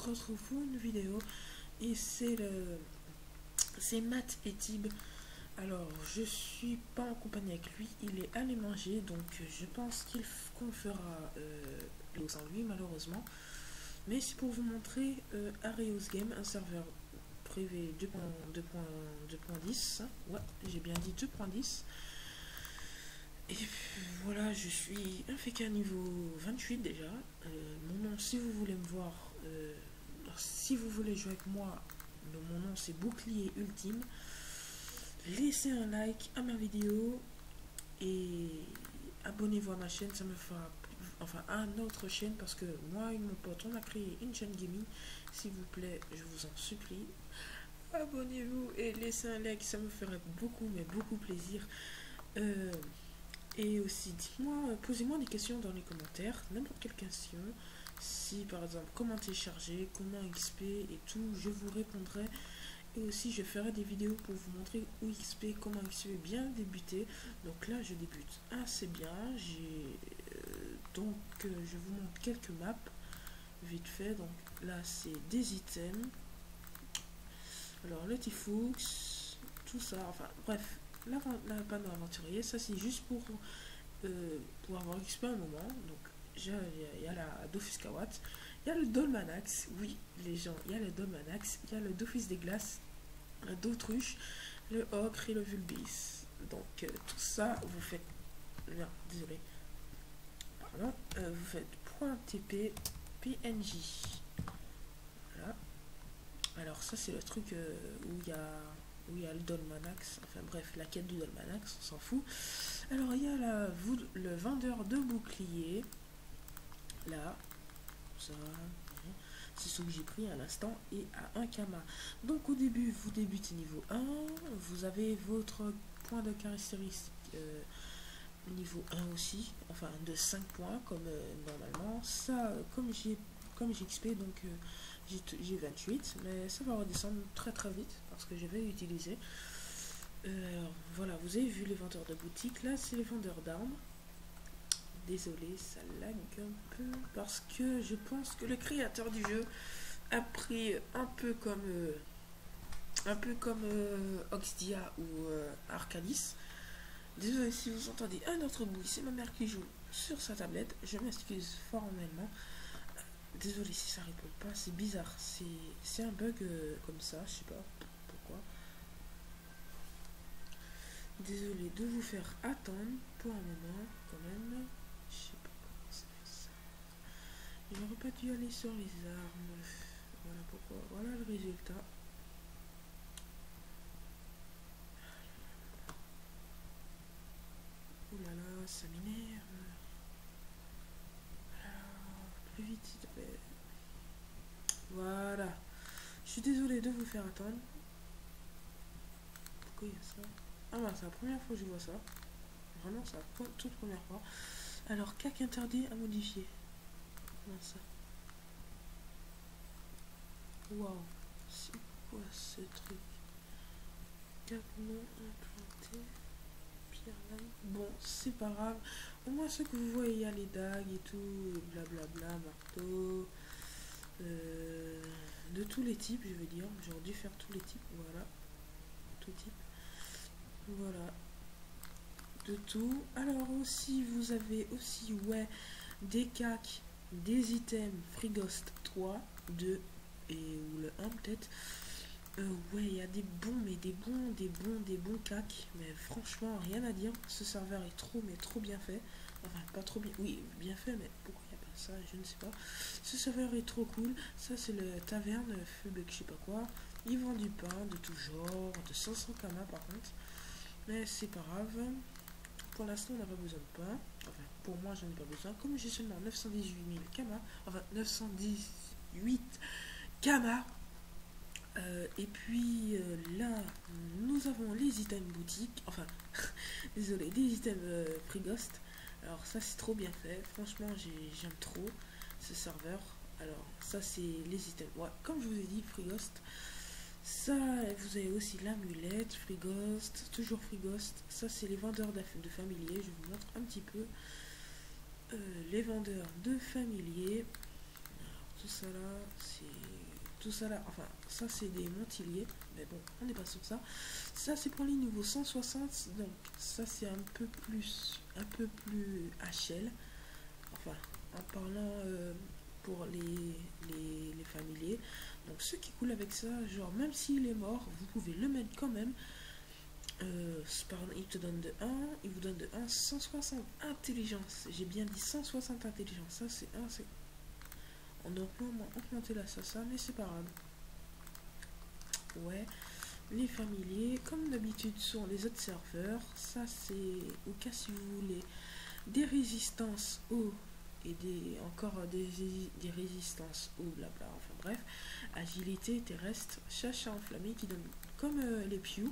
retrouve pour une vidéo et c'est Matt et Tib. Alors je suis pas en compagnie avec lui, il est allé manger, donc je pense qu'on fera sans lui malheureusement. Mais c'est pour vous montrer Arios Game, un serveur privé 2.10. Ouais, j'ai bien dit 2.10. Et voilà, je suis un FK niveau 28 déjà. Mon nom, si vous voulez me voir, si vous voulez jouer avec moi, mon nom c'est Bouclier Ultime. Laissez un like à ma vidéo et abonnez-vous à ma chaîne, ça me fera, enfin à notre chaîne, parce que moi et mon pote on a créé une chaîne gaming. S'il vous plaît, je vous en supplie, abonnez-vous et laissez un like, ça me ferait beaucoup mais beaucoup plaisir. Et aussi, dites-moi, posez-moi des questions dans les commentaires, n'importe quelle question. Si par exemple, comment télécharger, comment XP et tout, je vous répondrai. Et aussi, je ferai des vidéos pour vous montrer où XP, comment XP bien débuter. Donc là, je débute assez bien. Je vous montre quelques maps, vite fait. Donc là, c'est des items. Alors, le Tifux, tout ça, enfin, bref. La panneau aventurier, ça c'est juste pour avoir XP un moment. Donc il y a la Dofuscawat, il y a le Dolmanax, oui les gens, il y a le Dolmanax, il y a le Dofus des glaces, la Dautruche, le Ocre et le Vulbis. Donc tout ça vous faites, non, désolé, pardon, vous faites .tp PNJ. Voilà. Alors ça c'est le truc où il y a le Dolmanax, enfin bref, la quête du Dolmanax, on s'en fout. Alors il y a le vendeur de boucliers, là, ça, c'est ce que j'ai pris à l'instant, et à 1 kama. Donc au début, vous débutez niveau 1, vous avez votre point de caractéristique niveau 1 aussi, enfin de 5 points comme normalement. Ça, comme j'ai XP, donc j'ai 28, mais ça va redescendre très très vite parce que je vais utiliser. Alors voilà, vous avez vu les vendeurs de boutique, là c'est les vendeurs d'armes. Désolé, ça lag un peu parce que je pense que le créateur du jeu a pris un peu comme Oxdia ou Arcalis. Désolé si vous entendez un autre bruit, c'est ma mère qui joue sur sa tablette, je m'excuse formellement. Désolé si ça répond pas, c'est bizarre, c'est un bug comme ça, je sais pas pourquoi. Désolé de vous faire attendre pour un moment quand même. Je sais pas comment ça fait ça. J'aurais pas dû aller sur les armes. Voilà pourquoi. Voilà le résultat. Ouh là là, ça m'énerve. Plus vite s'il te plaît. Voilà. Je suis désolé de vous faire attendre. Pourquoi il y a ça? Ah bah c'est la première fois que je vois ça. Vraiment c'est la toute première fois. Alors CAC interdit à modifier. Comment ça? Waouh. C'est quoi ce truc? CAC non implanté. Pierre lame. Bon, c'est pas grave. Au moins ce que vous voyez, il y a les dagues et tout. Blablabla, marteau. De tous les types, je veux dire. J'aurais dû faire tous les types. Voilà. Tout type. Voilà. De tout. Alors aussi, vous avez aussi, ouais, des cacs, des items Frigost 3, 2 et ou le 1 peut-être. Ouais, il y a des bons, mais des bons cacs. Mais franchement, rien à dire. Ce serveur est trop, mais trop bien fait. Enfin, pas trop bien. Oui, bien fait, mais pourquoi il n'y a pas ça? Je ne sais pas. Ce serveur est trop cool. Ça, c'est le taverne, Fubek, je sais pas quoi. Ils vendent du pain de tout genre, de 500 kama par contre. Mais c'est pas grave. Pour l'instant, on n'a pas besoin de pain. Enfin, pour moi, j'en ai pas besoin. Comme j'ai seulement 918 000 kama, enfin 918 kama. Et puis là, nous avons les items boutique. Enfin, désolé, des items Frigost. Alors, ça, c'est trop bien fait. Franchement, j'aime trop ce serveur. Alors, ça, c'est les items. Ouais, comme je vous ai dit, Frigost. Ça, vous avez aussi l'amulette, Frigost, toujours Frigost. Ça, c'est les vendeurs de familiers. Je vous montre un petit peu les vendeurs de familiers. Alors, tout ça là, c'est tout ça là, enfin ça c'est des montiliers, mais bon on n'est pas sur ça. Ça c'est pour les niveaux 160, donc ça c'est un peu plus HL, enfin en parlant pour les familiers. Donc ceux qui coulent avec ça, genre même s'il est mort, vous pouvez le mettre quand même. Il te donne de 1, il vous donne de 1 160 intelligence. J'ai bien dit 160 intelligence, ça c'est 1, c'est... On aurait pu au moins augmenter la ça, mais c'est pas grave. Ouais, les familiers, comme d'habitude sur les autres serveurs, ça c'est au cas si vous voulez des résistances eau et des résistances eau, blabla, enfin bref, agilité terrestre, chasse à enflammer qui donne comme les Pew,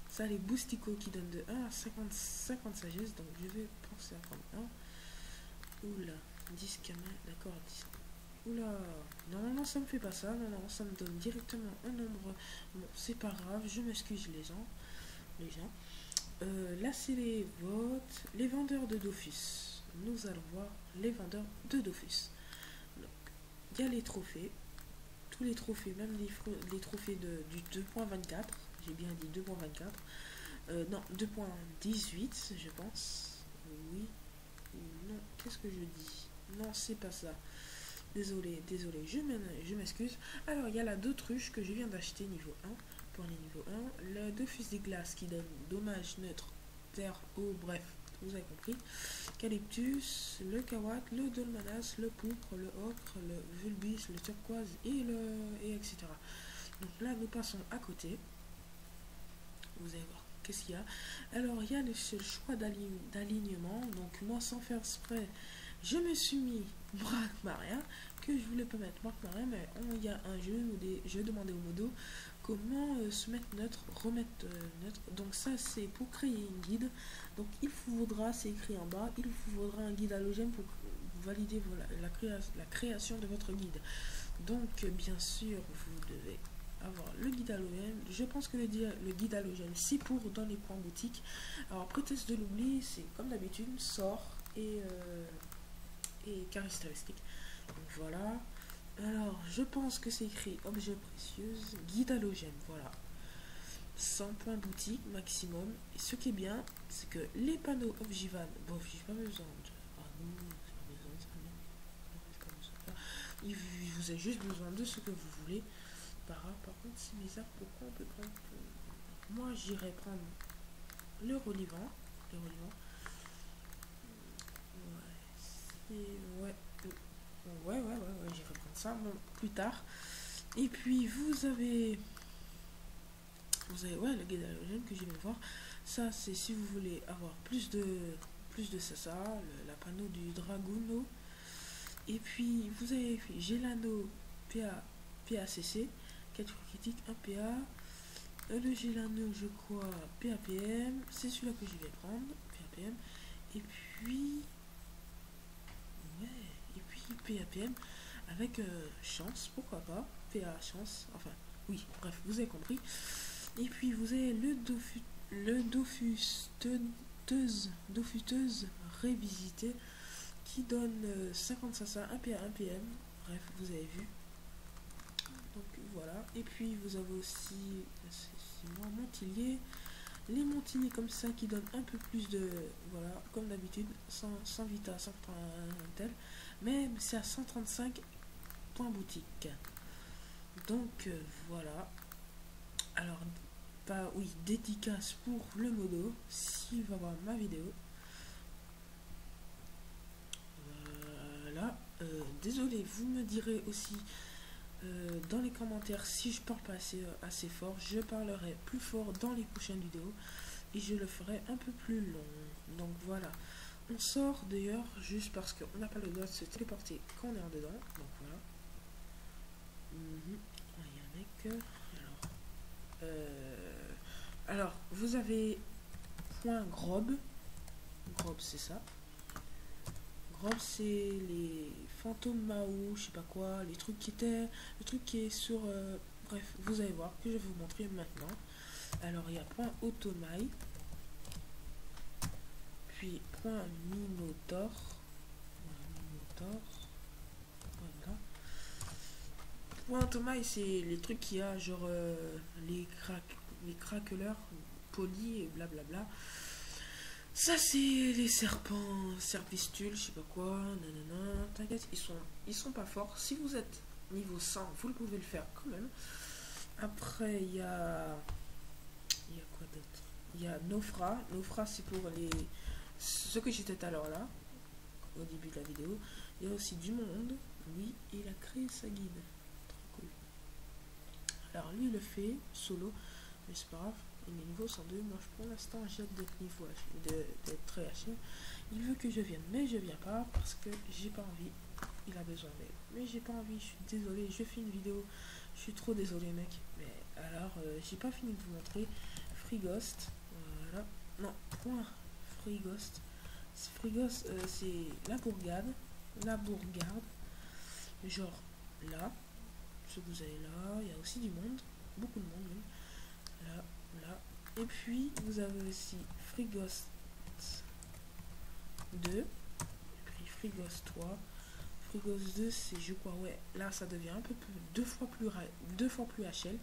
ça les bousticots qui donnent de 1 à 50 sagesse, donc je vais penser à prendre 1. Oula, 10 camas, d'accord, 10. Oula, normalement ça me fait pas ça, non, ça me donne directement un nombre. Bon, c'est pas grave, je m'excuse les gens. Là c'est les votes, les vendeurs de Dofus. Nous allons voir les vendeurs de Dofus. Donc, il y a les trophées, tous les trophées, même les trophées du 2.24, j'ai bien dit 2.24. Non, 2.18, je pense. Oui, non, qu'est-ce que je dis? Non, c'est pas ça. Désolé, je m'excuse. Alors, il y a la d'autruche que je viens d'acheter niveau 1. Pour les niveaux 1. Le Dofus des glaces qui donne dommage neutre, terre, eau, bref, vous avez compris. Calyptus, le kawak, le dolmanas, le pourpre, le ocre, le vulbis, le turquoise et etc. Donc là, nous passons à côté. Vous allez voir qu'est-ce qu'il y a. Alors, il y a le choix d'alignement. Donc, moi, sans faire exprès, je me suis mis Marc Maria, que je voulais pas mettre Marc Maria, mais il y a un jeu où je demandais au modo comment se mettre neutre, remettre neutre. Donc ça c'est pour créer une guide. Donc il vous faudra, c'est écrit en bas, il vous faudra un guide halogène pour valider voilà, la création de votre guide. Donc bien sûr vous devez avoir le guide halogène. Je pense que le guide halogène c'est pour dans les points boutiques. Alors prétexte de l'oubli, c'est comme d'habitude sort et caractéristiques. Donc voilà. Alors, je pense que c'est écrit objet précieux, guide halogène, voilà. 100 points boutique maximum. Et ce qui est bien, c'est que les panneaux ogival, bon, j'ai pas besoin de. Ah non, j'ai pas besoin de ça, non. J'ai pas besoin de ça. Vous avez juste besoin de ce que vous voulez. Par contre, c'est bizarre, pourquoi on peut prendre. Moi, j'irais prendre le relivant. Le relivant. Ouais, j'irai prendre ça bon, plus tard. Et puis vous avez ouais, le guide halogène que je vais voir. Ça c'est si vous voulez avoir plus de ça, la panneau du Draguno. Et puis vous avez fait Gelano PACC, 4 critiques, 1 PA. Le Gelano je crois PAPM, c'est celui-là que je vais prendre, PAPM. Et puis PAPM avec chance, pourquoi pas, PA chance, enfin oui, bref, vous avez compris. Et puis vous avez le Dofuteuse révisité qui donne 50 sasa, 1 PA, 1 PM, bref, vous avez vu. Donc voilà, et puis vous avez aussi Montilier, les Montiliers comme ça qui donnent un peu plus de, voilà, comme d'habitude, sans vita, sans tel, mais c'est à 135 points boutique. Donc voilà. Alors oui, dédicace pour le modo s'il va voir ma vidéo. Voilà. Désolé, vous me direz aussi dans les commentaires si je parle pas assez fort. Je parlerai plus fort dans les prochaines vidéos et je le ferai un peu plus long. Donc voilà. On sort d'ailleurs juste parce qu'on n'a pas le droit de se téléporter quand on est en dedans. Donc voilà. Il y a un mec. Alors, vous avez point Grob. Grob, c'est ça. Grob, c'est les fantômes Mao, je sais pas quoi, les trucs qui étaient. Le truc qui est sur. Bref, vous allez voir que je vais vous montrer maintenant. Alors, il y a point Automai. Puis point Minotaur. Voilà. Point Thomas, c'est les trucs qu'il y a, genre les craqueleurs polis et blablabla. Ça, c'est les serpents, serpistules, je sais pas quoi, nanana. T'inquiète, ils sont pas forts. Si vous êtes niveau 100, vous le pouvez le faire quand même. Après, il y a quoi d'autre? Il y a Nofra. Nofra, c'est pour ce que j'étais tout à l'heure là, au début de la vidéo. Il y a aussi du monde. Oui, il a créé sa guide. Trop cool. Alors, lui, il le fait solo, mais c'est pas grave. Il est niveau 102. Moi, pour l'instant, j'ai hâte d'être niveau d'être très haché. Il veut que je vienne, mais je viens pas parce que j'ai pas envie. Il a besoin d'aide, mais j'ai pas envie. Je suis désolé. Je fais une vidéo. Je suis trop désolé, mec. Mais alors, j'ai pas fini de vous montrer. Free-Ghost. Voilà. Non, point. Free-Ghost. Free-Ghost, c'est la bourgade. La bourgade. Genre là. Ce que vous avez là. Il y a aussi du monde. Beaucoup de monde, même. Là, là. Et puis, vous avez aussi Free-Ghost 2. Et puis Free-Ghost 3. Free-Ghost 2, c'est, je crois, ouais. Là, ça devient un peu plus. Deux fois plus HL.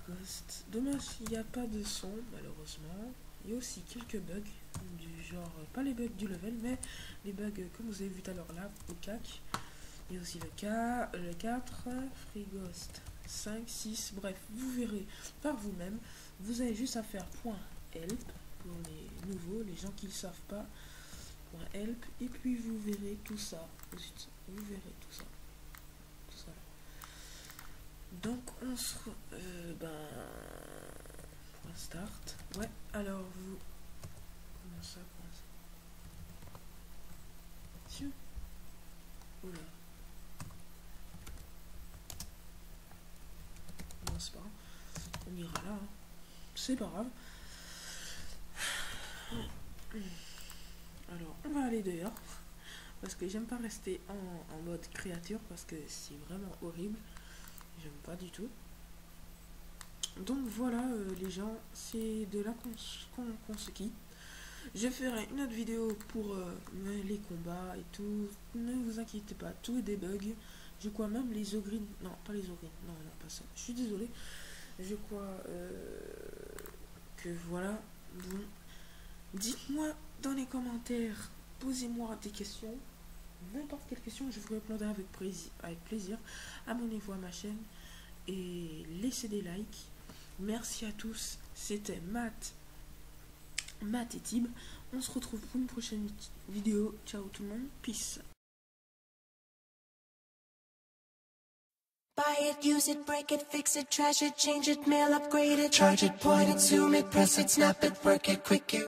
Ghost. Dommage, il n'y a pas de son, malheureusement. Il y a aussi quelques bugs, du genre, pas les bugs du level, mais les bugs comme vous avez vu tout à l'heure là, au CAC. Il y a aussi le 4, Free Ghost 5, 6, bref, vous verrez par vous-même. Vous avez juste à faire .help pour les nouveaux, les gens qui ne savent pas. .help, et puis vous verrez tout ça. Vous verrez tout ça. Donc on se start. Ouais, alors vous. Comment ça? Tiens. Oula. Non, c'est pas grave. On ira là. Hein. C'est pas grave. Alors, on va aller dehors. Parce que j'aime pas rester en mode créature. Parce que c'est vraiment horrible. J'aime pas du tout. Donc voilà les gens, c'est de là qu'on se quitte. Je ferai une autre vidéo pour les combats et tout. Ne vous inquiétez pas, tout est des bugs. Je crois même les ogrines. Non, pas les ogrines. Non, pas ça. Je suis désolé. Je crois que voilà. Bon. Dites-moi dans les commentaires. Posez-moi des questions. N'importe quelle question, je vous répondrai avec plaisir. Abonnez-vous à ma chaîne et laissez des likes. Merci à tous, c'était Matt et Tib. On se retrouve pour une prochaine vidéo. Ciao tout le monde, peace. Buy it, use it, break it, fix it, trash it, change it, mail, upgrade it, charge it, point it, zoom it, press it, snap it, work it, quick it.